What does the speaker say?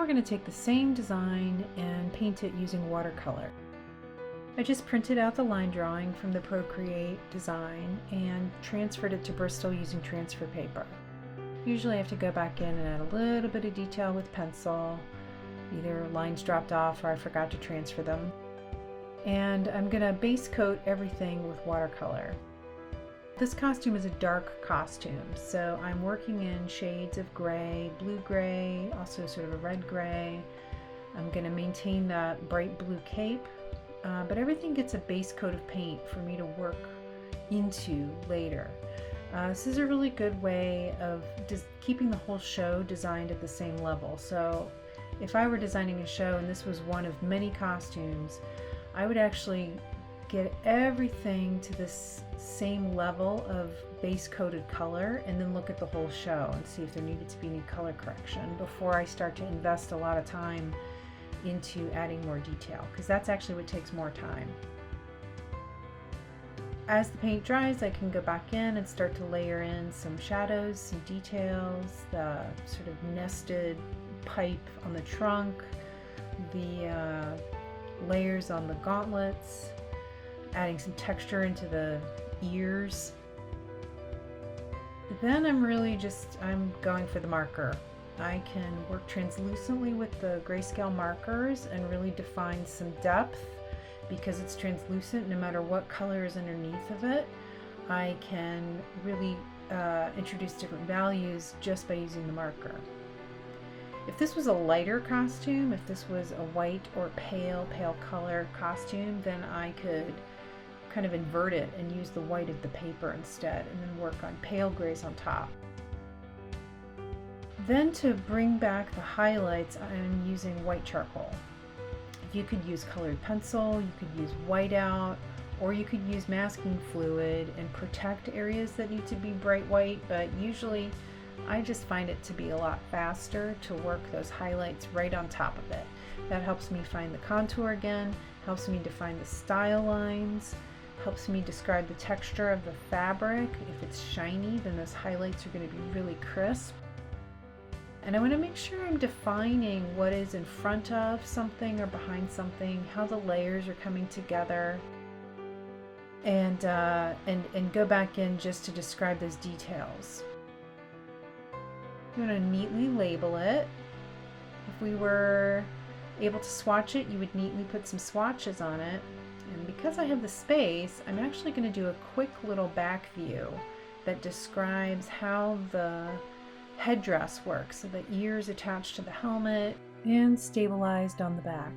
we're going to take the same design and paint it using watercolor. I just printed out the line drawing from the Procreate design and transferred it to Bristol using transfer paper. Usually I have to go back in and add a little bit of detail with pencil. Either lines dropped off or I forgot to transfer them. And I'm going to base coat everything with watercolor. This costume is a dark costume, so I'm working in shades of gray, blue gray, also sort of a red gray. I'm going to maintain that bright blue cape, but everything gets a base coat of paint for me to work into later. This is a really good way of just keeping the whole show designed at the same level. So if I were designing a show and this was one of many costumes, I would actually get everything to this same level of base coated color and then look at the whole show and see if there needed to be any color correction before I start to invest a lot of time into adding more detail, because that's actually what takes more time. As the paint dries, I can go back in and start to layer in some shadows, some details, the sort of nested pipe on the trunk, the layers on the gauntlets, adding some texture into the ears. Then I'm going for the marker. I can work translucently with the grayscale markers and really define some depth. Because it's translucent, no matter what color is underneath of it, I can really introduce different values just by using the marker. If this was a lighter costume, if this was a white or pale color costume, then I could kind of invert it and use the white of the paper instead, and then work on pale grays on top. Then to bring back the highlights, I'm using white charcoal. You could use colored pencil, you could use whiteout, or you could use masking fluid and protect areas that need to be bright white, but usually I just find it to be a lot faster to work those highlights right on top of it. That helps me find the contour again, helps me define the style lines, helps me describe the texture of the fabric. If it's shiny, then those highlights are going to be really crisp. And I want to make sure I'm defining what is in front of something or behind something, how the layers are coming together, and go back in just to describe those details. I'm going to neatly label it. If we were able to swatch it, you would neatly put some swatches on it. And because I have the space, I'm actually going to do a quick little back view that describes how the headdress works, so the ears attached to the helmet and stabilized on the back.